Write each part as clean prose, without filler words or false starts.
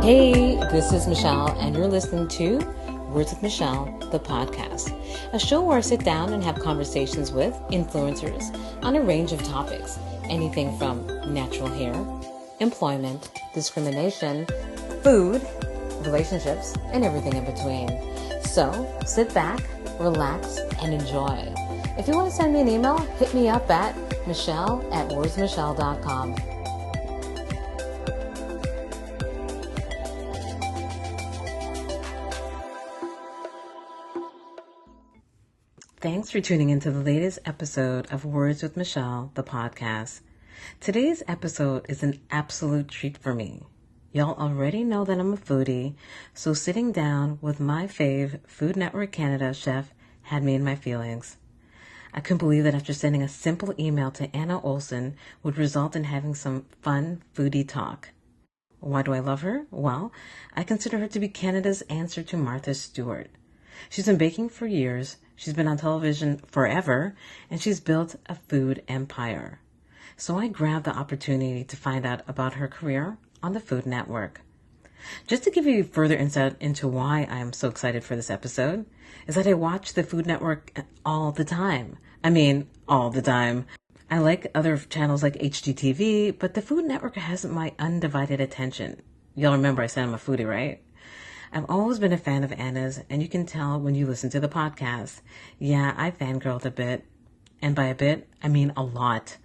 Hey, this is Michelle, and you're listening to Words with Michelle, the podcast, a show where I sit down and have conversations with influencers on a range of topics, anything from natural hair, employment, discrimination, food, relationships, and everything in between. So sit back, relax, and enjoy. If you want to send me an email, hit me up at michelle@wordsmichelle.com. Thanks for tuning into the latest episode of Words with Michelle, the podcast. Today's episode is an absolute treat for me. Y'all already know that I'm a foodie, so sitting down with my fave Food Network Canada chef had me in my feelings. I couldn't believe that after sending a simple email to Anna Olson would result in having some fun foodie talk. Why do I love her? Well, I consider her to be Canada's answer to Martha Stewart. She's been baking for years, she's been on television forever, and she's built a food empire. So I grabbed the opportunity to find out about her career on the Food Network. Just to give you further insight into why I am so excited for this episode, is that I watch the Food Network all the time. I mean, all the time. I like other channels like HGTV, but the Food Network has my undivided attention. Y'all remember I said I'm a foodie, right? I've always been a fan of Anna's, and you can tell when you listen to the podcast. Yeah, I fangirled a bit. And by a bit, I mean a lot.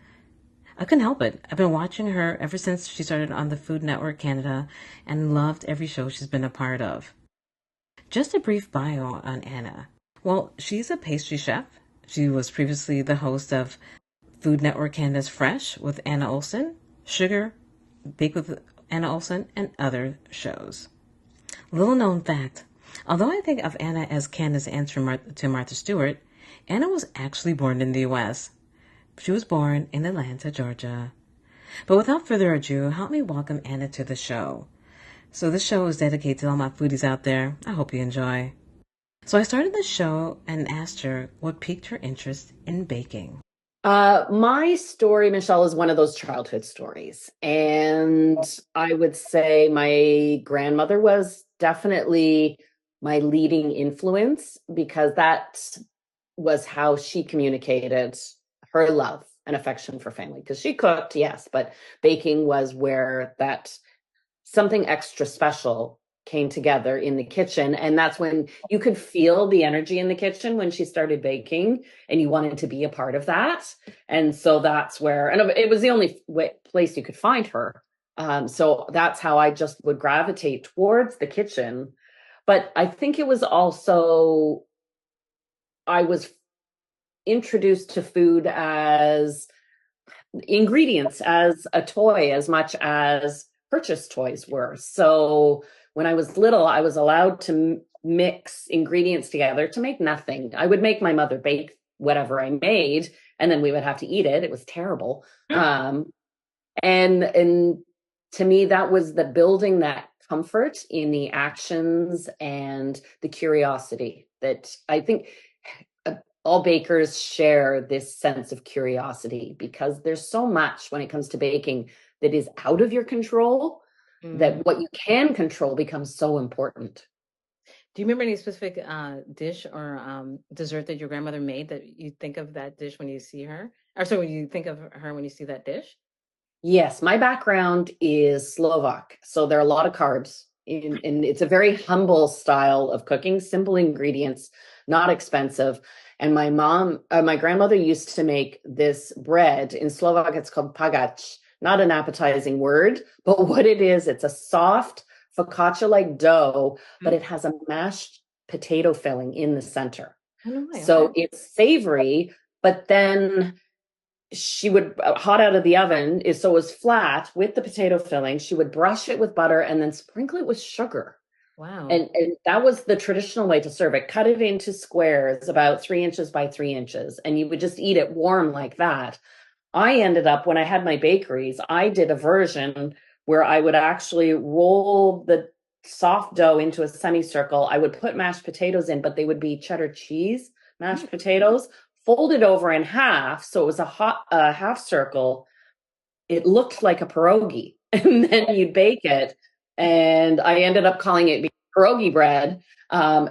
I couldn't help it. I've been watching her ever since she started on the Food Network Canada and loved every show she's been a part of. Just a brief bio on Anna. Well, she's a pastry chef. She was previously the host of Food Network Canada's Fresh with Anna Olson, Sugar, Bake with Anna Olson, and other shows. Little known fact, although I think of Anna as Canada's answer to Martha Stewart, Anna was actually born in the U.S. She was born in Atlanta, Georgia. But without further ado, help me welcome Anna to the show. So this show is dedicated to all my foodies out there. I hope you enjoy. So I started the show and asked her what piqued her interest in baking. My story, Michelle, is one of those childhood stories. And I would say my grandmother was definitely my leading influence because that was how she communicated her love and affection for family. Because she cooked, yes, but baking was where that something extra special came together in the kitchen. And that's when you could feel the energy in the kitchen when she started baking and you wanted to be a part of that. And so that's where, and it was the only place you could find her. So that's how I just would gravitate towards the kitchen. But I think it was also, I was introduced to food as ingredients, as a toy, as much as purchase toys were. So when I was little, I was allowed to mix ingredients together to make nothing. I would make my mother bake whatever I made, and then we would have to eat it. It was terrible. And to me, that was the building that comfort in the actions and the curiosity that I think all bakers share this sense of curiosity because there's so much when it comes to baking that is out of your control. That what you can control becomes so important. Do you remember any specific dish or dessert that your grandmother made that you think of that dish when you see her? Or so when you think of her when you see that dish? Yes, my background is Slovak. So there are a lot of carbs. And it's a very humble style of cooking, simple ingredients, not expensive. And my grandmother used to make this bread. In Slovak, it's called pagach. Not an appetizing word, but what it is, it's a soft focaccia-like dough, but it has a mashed potato filling in the center. So it's savory, but then she would, hot out of the oven, so it was flat with the potato filling. She would brush it with butter and then sprinkle it with sugar. Wow. And that was the traditional way to serve it. Cut it into squares about 3 inches by 3 inches, and you would just eat it warm like that. I ended up, when I had my bakeries, I did a version where I would actually roll the soft dough into a semicircle. I would put mashed potatoes in, but they would be cheddar cheese mashed potatoes, folded over in half. So it was a half circle. It looked like a pierogi. And then you'd bake it. and I ended up calling it pierogi bread. And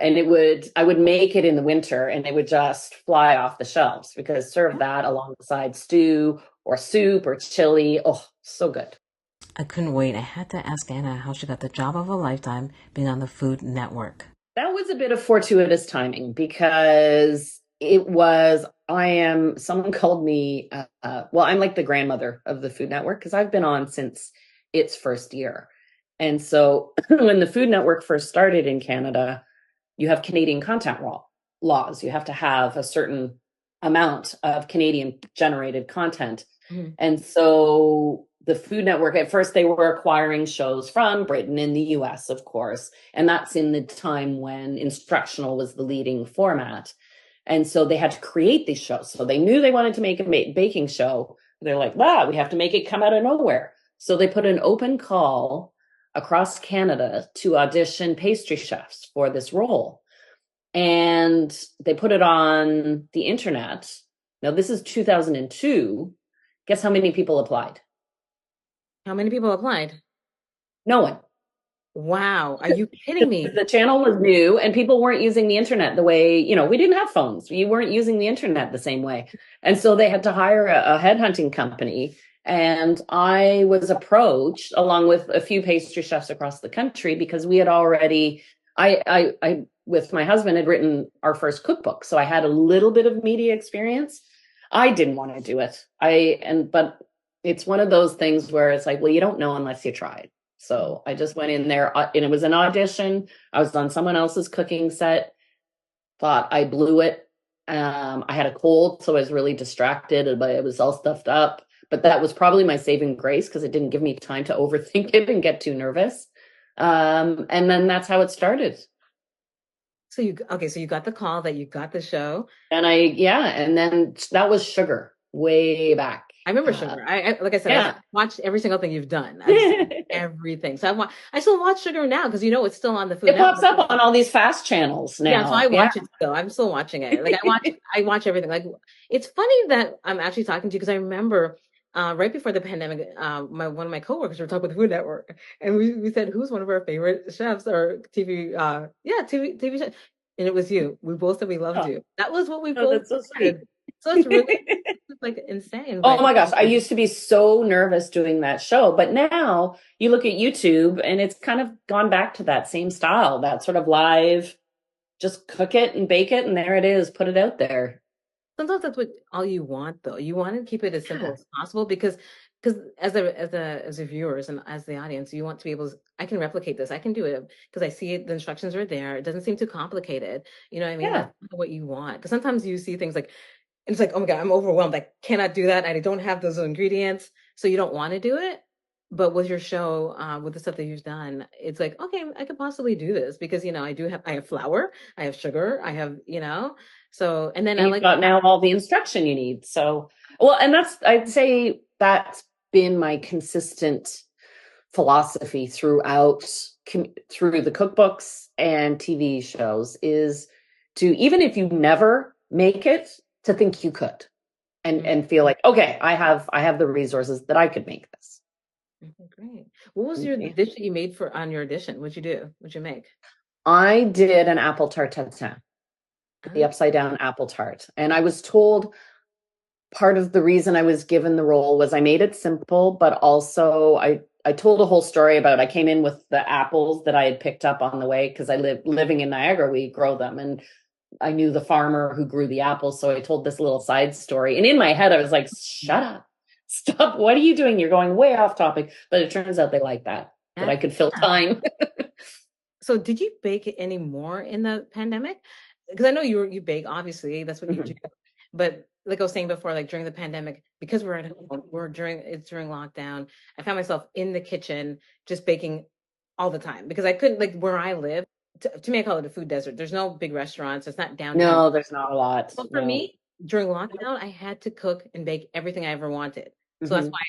I would make it in the winter, and it would just fly off the shelves because serve that alongside stew or soup or chili. Oh, so good. I couldn't wait. I had to ask Anna how she got the job of a lifetime being on the Food Network. That was a bit of fortuitous timing because someone called me, well, I'm like the grandmother of the Food Network because I've been on since its first year. And so when the Food Network first started in Canada, you have Canadian content laws. You have to have a certain amount of Canadian generated content. Mm-hmm. And so the Food Network, at first they were acquiring shows from Britain and the US, of course. And that's in the time when instructional was the leading format. And so they had to create these shows. So they knew they wanted to make a baking show. They're like, wow, we have to make it come out of nowhere. So they put an open call across Canada to audition pastry chefs for this role. And they put it on the internet. Now, this is 2002. Guess how many people applied? How many people applied? No one. Wow. Are you kidding me? The channel was new and people weren't using the internet the way, we didn't have phones. You weren't using the internet the same way. And so they had to hire a headhunting company. And I was approached along with a few pastry chefs across the country because we had already, I with my husband had written our first cookbook. So I had a little bit of media experience. I didn't want to do it. But it's one of those things where it's like, well, you don't know unless you try. So I just went in there and it was an audition. I was on someone else's cooking set, thought I blew it. I had a cold, so I was really distracted, but it was all stuffed up. But that was probably my saving grace because it didn't give me time to overthink it and get too nervous. And then that's how it started. So you got the call that you got the show. And and then that was Sugar way back. I remember Sugar. I like I said, I watched every single thing you've done. Everything. So I still watch Sugar now because it's still on the Food Network. Pops up on all these fast channels now. Yeah, so I watch it still. I'm still watching it. Like I watch everything. Like it's funny that I'm actually talking to you because I remember right before the pandemic, one of my coworkers were talking with the Food Network, and we said who's one of our favorite chefs or TV TV chefs, and it was you. We both said we loved you. That was what we both said. So it's really like insane. Oh my gosh, I used to be so nervous doing that show, but now you look at YouTube and it's kind of gone back to that same style, that sort of live, just cook it and bake it and there it is, put it out there. Sometimes that's all you want though. You want to keep it as simple as possible because as a viewers and as the audience, you want to be able to, I can replicate this. I can do it because I see it, the instructions are there. It doesn't seem too complicated. You know what I mean? Yeah. That's what you want. Because sometimes you see things like, it's like, oh my God, I'm overwhelmed. I cannot do that. I don't have those ingredients. So you don't want to do it. But with your show, with the stuff that you've done, it's like, okay, I could possibly do this because, I have flour, I have sugar, I have, so, and then you've got now all the instruction you need. So, well, and I'd say that's been my consistent philosophy through the cookbooks and TV shows is to, even if you never make it, to think you could and feel like, okay, I have the resources that I could make this. Okay, great. What was your dish that you made on your audition? What'd you do? What'd you make? I did an apple tart tatin, the upside down apple tart. And I was told part of the reason I was given the role was I made it simple, but also I told a whole story about I came in with the apples that I had picked up on the way because I living in Niagara, we grow them. And I knew the farmer who grew the apples. So I told this little side story. And in my head, I was like, shut up, stop. What are you doing? You're going way off topic. But it turns out they like that I could fill time. So did you bake any more in the pandemic? Because I know you bake, obviously, that's what you do. But like I was saying before, like during the pandemic, because we're at home, during lockdown, I found myself in the kitchen just baking all the time because I couldn't, like where I live, to me, I call it a food desert. There's no big restaurants. It's not downtown. No, there's not a lot. So for me, during lockdown, I had to cook and bake everything I ever wanted. So that's why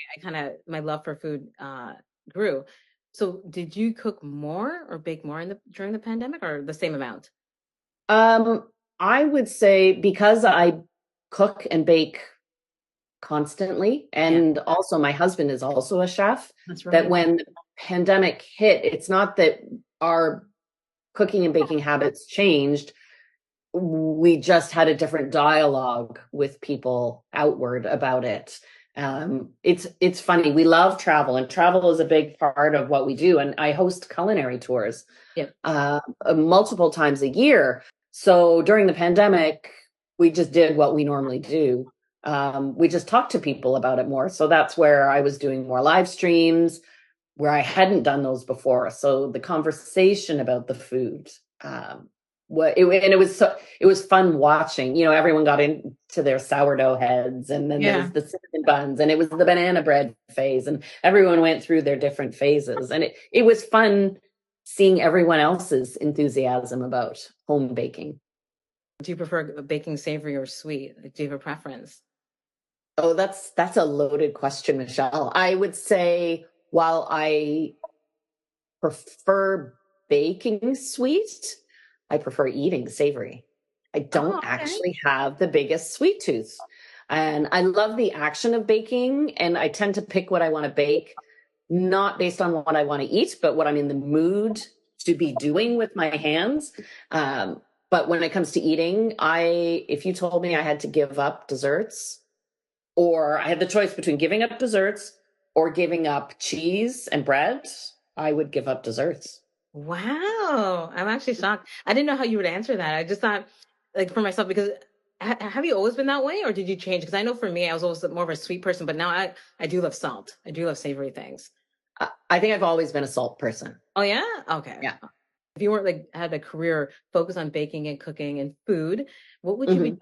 my love for food grew. So did you cook more or bake more during the pandemic or the same amount? I would say because I cook and bake constantly, and also my husband is also a chef. That's right. That pandemic hit, it's not that our cooking and baking habits changed. We just had a different dialogue with people outward about it. It's funny. We love travel, and travel is a big part of what we do. And I host culinary tours Yep. multiple times a year. So during the pandemic, we just did what we normally do. We just talked to people about it more. So that's where I was doing more live streams, where I hadn't done those before. So the conversation about the food, it was fun watching. You know, everyone got into their sourdough heads, and then there was the cinnamon buns, and it was the banana bread phase, and everyone went through their different phases, and it was fun seeing everyone else's enthusiasm about home baking. Do you prefer baking savory or sweet? Do you have a preference? Oh, that's a loaded question, Michelle. I would say, while I prefer baking sweet, I prefer eating savory. I don't actually have the biggest sweet tooth. And I love the action of baking, and I tend to pick what I want to bake, not based on what I want to eat, but what I'm in the mood to be doing with my hands. But when it comes to eating, if you told me I had to give up desserts, or I had the choice between giving up desserts or giving up cheese and bread, I would give up desserts. Wow. I'm actually shocked. I didn't know how you would answer that. I just thought, like, for myself, because have you always been that way, or did you change? Because I know for me, I was always more of a sweet person, but now I do love salt. I do love savory things. I think I've always been a salt person. Oh, yeah? Okay. Yeah. If you weren't like had a career focused on baking and cooking and food, what would you be doing?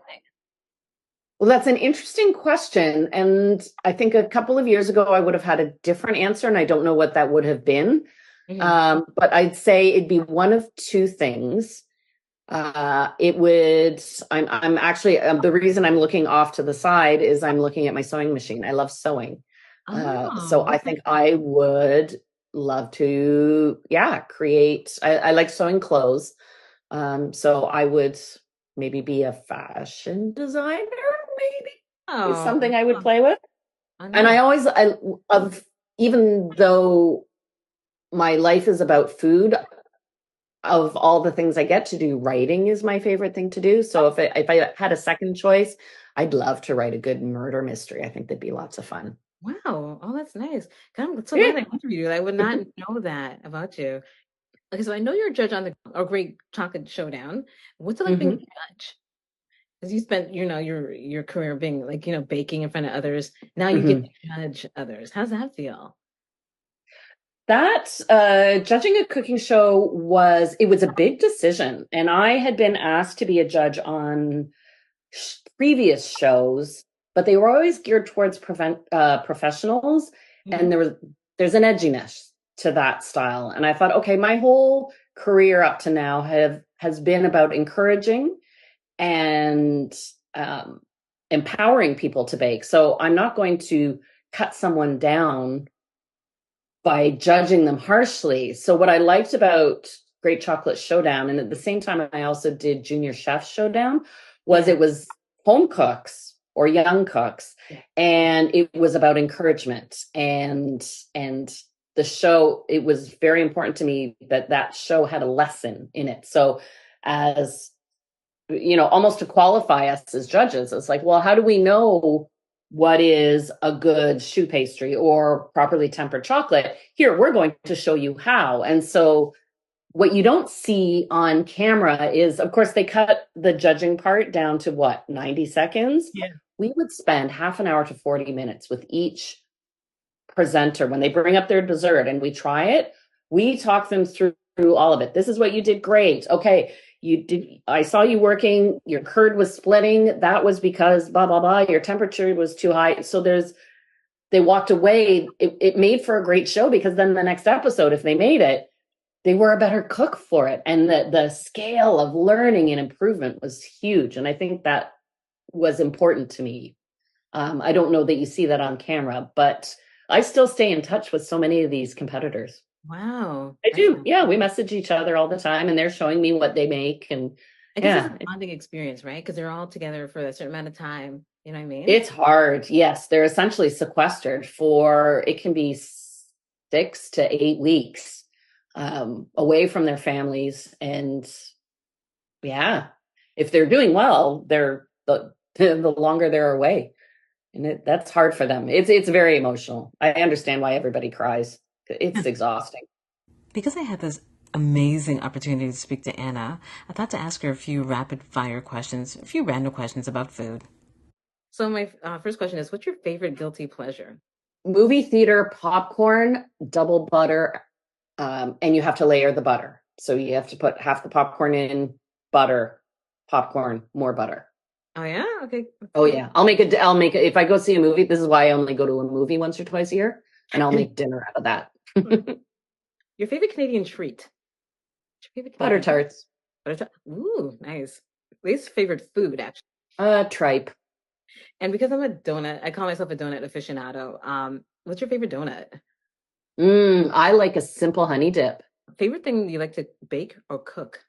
Well, that's an interesting question. And I think a couple of years ago, I would have had a different answer, and I don't know what that would have been. But I'd say it'd be one of two things. I'm actually, the reason I'm looking off to the side is I'm looking at my sewing machine. I love sewing. So I think I would love to, create, I like sewing clothes. So I would maybe be a fashion designer, maybe is something I would play with. And even though my life is about food, of all the things I get to do, writing is my favorite thing to do. So if I had a second choice, I'd love to write a good murder mystery. I think that'd be lots of fun. Wow. Oh, that's nice. I'm so glad I interviewed you. I would not know that about you. Okay, so I know you're a judge on the Great Chocolate Showdown. What's it like being a judge? Because you spent, your career being like, baking in front of others. Now you get to judge others. How's that feel? That judging a cooking show was a big decision. And I had been asked to be a judge on previous shows, but they were always geared towards professionals. And there's an edginess to that style. And I thought, okay, my whole career up to now has been about encouraging and empowering people to bake. So I'm not going to cut someone down by judging them harshly. So what I liked about Great Chocolate Showdown, and at the same time I also did Junior Chef Showdown, was it was home cooks or young cooks, and it was about encouragement. And the show, it was very important to me that show had a lesson in it. So as almost to qualify us as judges, it's like, well, how do we know what is a good choux pastry or properly tempered chocolate? Here, we're going to show you how. And so what you don't see on camera is, of course, they cut the judging part down to 90 seconds? Yeah. We would spend half an hour to 40 minutes with each presenter. When they bring up their dessert and we try it, we talk them through all of it. This is what you did great. Okay, I saw you working, your curd was splitting. That was because blah, blah, blah. Your temperature was too high. So they walked away. It made for a great show, because then the next episode, if they made it, they were a better cook for it. And the scale of learning and improvement was huge. And I think that was important to me. I don't know that you see that on camera, but I still stay in touch with so many of these competitors. Wow. I do. Yeah, we message each other all the time, and they're showing me what they make. And I guess it's a bonding experience, right? Because they're all together for a certain amount of time. You know what I mean? It's hard. Yes, they're essentially sequestered for, it can be 6 to 8 weeks away from their families. And yeah, if they're doing well, the longer they're away. And that's hard for them. It's very emotional. I understand why everybody cries. It's exhausting. Because I had this amazing opportunity to speak to Anna, I thought to ask her a few rapid fire questions, a few random questions about food. So my first question is, what's your favorite guilty pleasure? Movie theater popcorn, double butter, and you have to layer the butter. So you have to put half the popcorn in, butter, popcorn, more butter. Oh yeah, okay. Oh yeah, I'll make it. If I go see a movie. This is why I only go to a movie once or twice a year, and I'll make dinner out of that. Your favorite Canadian treat? Butter tarts. Ooh, nice. Least favorite food, actually. Tripe. And because I call myself a donut aficionado. What's your favorite donut? I like a simple honey dip. Favorite thing you like to bake or cook?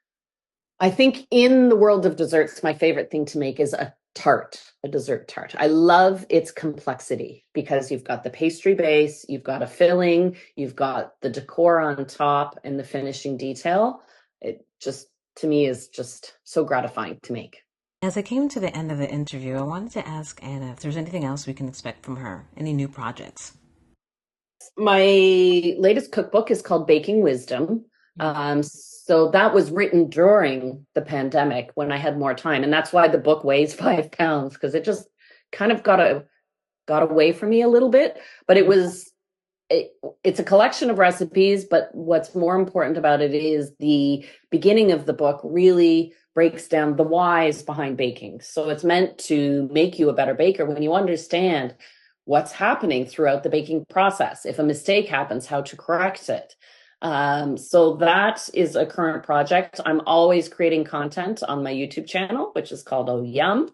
I think in the world of desserts, my favorite thing to make is a dessert tart. I love its complexity because you've got the pastry base, you've got a filling, you've got the decor on top and the finishing detail. It just, to me, is just so gratifying to make. As I came to the end of the interview, I wanted to ask Anna if there's anything else we can expect from her, any new projects. My latest cookbook is called Baking Wisdom. So that was written during the pandemic when I had more time. And that's why the book weighs 5 pounds, because it just kind of got away from me a little bit. But it's a collection of recipes. But what's more important about it is the beginning of the book really breaks down the whys behind baking. So it's meant to make you a better baker when you understand what's happening throughout the baking process. If a mistake happens, how to correct it. So that is a current project. I'm always creating content on my YouTube channel, which is called Oh Yum.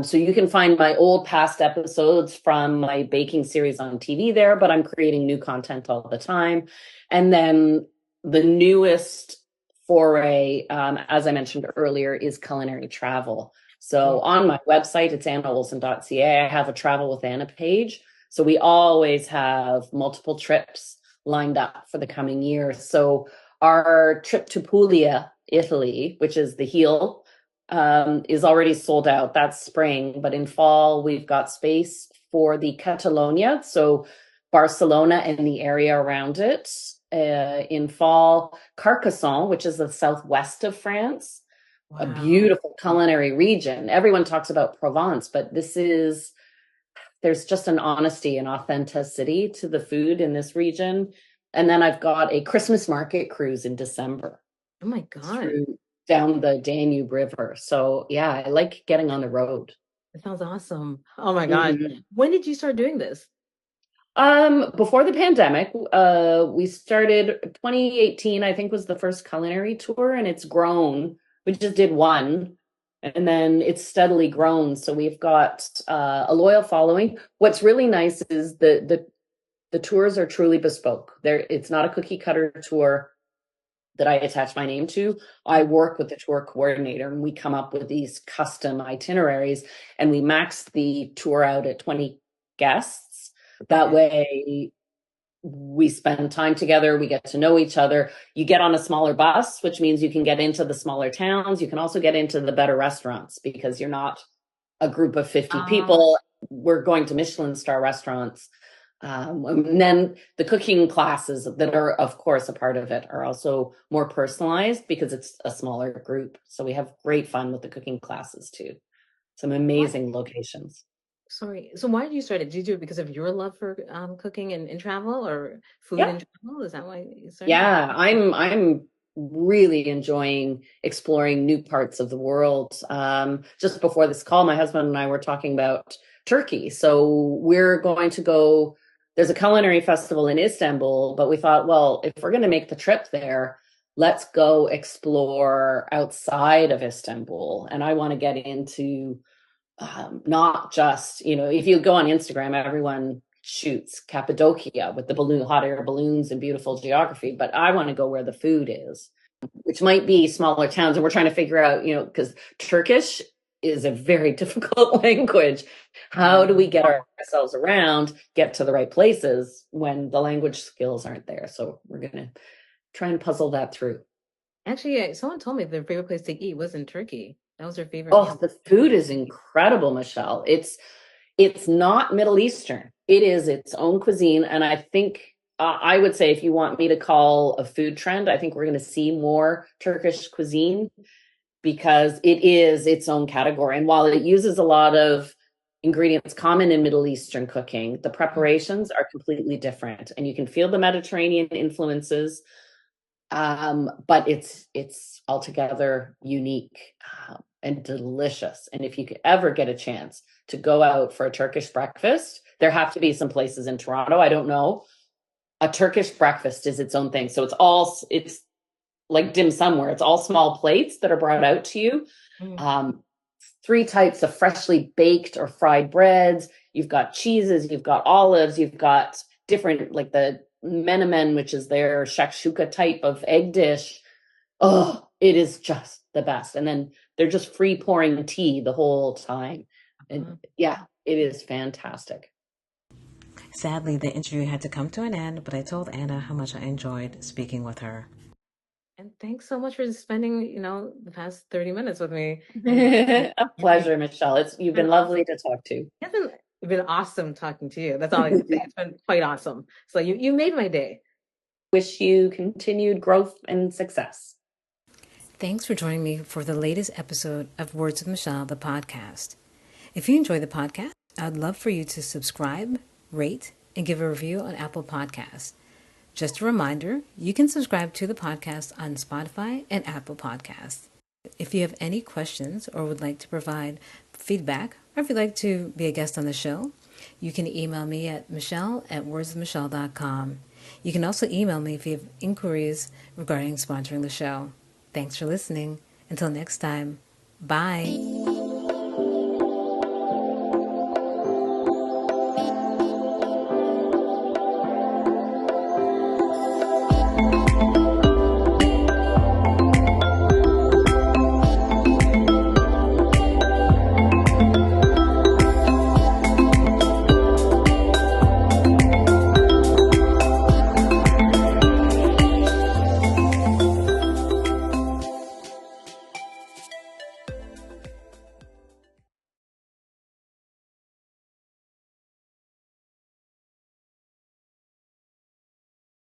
So you can find my old past episodes from my baking series on TV there, but I'm creating new content all the time. And then the newest foray, as I mentioned earlier, is culinary travel. So on my website, it's annaolson.ca. I have a Travel with Anna page. So we always have multiple trips lined up for the coming year. So our trip to Puglia, Italy, which is the heel, is already sold out. That's spring. But in fall, we've got space for the Catalonia. So Barcelona and the area around it. In fall, Carcassonne, which is the southwest of France. Wow. A beautiful culinary region. Everyone talks about Provence, but there's just an honesty and authenticity to the food in this region. And then I've got a Christmas market cruise in December. Oh my God. Down the Danube River. So yeah, I like getting on the road. It sounds awesome. Oh my God. Mm-hmm. When did you start doing this? Before the pandemic, we started 2018, I think was the first culinary tour, and it's grown. We just did one, and then it's steadily grown. So we've got a loyal following. What's really nice is the tours are truly bespoke. It's not a cookie cutter tour that I attach my name to. I work with the tour coordinator, and we come up with these custom itineraries, and we max the tour out at 20 guests. That way we spend time together, we get to know each other. You get on a smaller bus, which means you can get into the smaller towns. You can also get into the better restaurants because you're not a group of 50 people. We're going to Michelin star restaurants. And then the cooking classes that are, of course, a part of it are also more personalized because it's a smaller group. So we have great fun with the cooking classes too. Some amazing locations. Sorry. So why did you start it? Did you do it because of your love for cooking and travel, or food and travel? Is that why you started? Yeah, I'm really enjoying exploring new parts of the world. Just before this call, my husband and I were talking about Turkey. So we're going to go. There's a culinary festival in Istanbul, but we thought, well, if we're going to make the trip there, let's go explore outside of Istanbul. And I want to get into not just, if you go on Instagram, everyone shoots Cappadocia with the hot air balloons and beautiful geography, but I want to go where the food is, which might be smaller towns. And we're trying to figure out, because Turkish is a very difficult language. How do we get ourselves around, get to the right places when the language skills aren't there? So we're going to try and puzzle that through. Actually, yeah, someone told me their favorite place to eat was in Turkey. That was their favorite Oh, meal. the food is incredible, Michelle. It's not Middle Eastern. It is its own cuisine. And I think I would say if you want me to call a food trend, I think we're going to see more Turkish cuisine because it is its own category. And while it uses a lot of ingredients common in Middle Eastern cooking, the preparations are completely different. And you can feel the Mediterranean influences, but it's altogether unique and delicious. And if you could ever get a chance to go out for a Turkish breakfast, there have to be some places in Toronto. I don't know. A Turkish breakfast is its own thing. So it's like dim sum where it's all small plates that are brought out to you. Um, three types of freshly baked or fried breads. You've got cheeses, you've got olives, you've got different, like the menemen, which is their shakshuka type of egg dish. Oh, it is just the best. And then they're just free pouring tea the whole time. And yeah, it is fantastic. Sadly, the interview had to come to an end, but I told Anna how much I enjoyed speaking with her. And thanks so much for spending, the past 30 minutes with me. A pleasure, Michelle. You've been lovely to talk to. It's been awesome talking to you. That's all I can say. It's been quite awesome. So you made my day. Wish you continued growth and success. Thanks for joining me for the latest episode of Words with Michelle, the podcast. If you enjoy the podcast, I'd love for you to subscribe, rate, and give a review on Apple Podcasts. Just a reminder, you can subscribe to the podcast on Spotify and Apple Podcasts. If you have any questions or would like to provide feedback, or if you'd like to be a guest on the show, you can email me at michelle@wordswithmichelle.com. You can also email me if you have inquiries regarding sponsoring the show. Thanks for listening. Until next time, bye.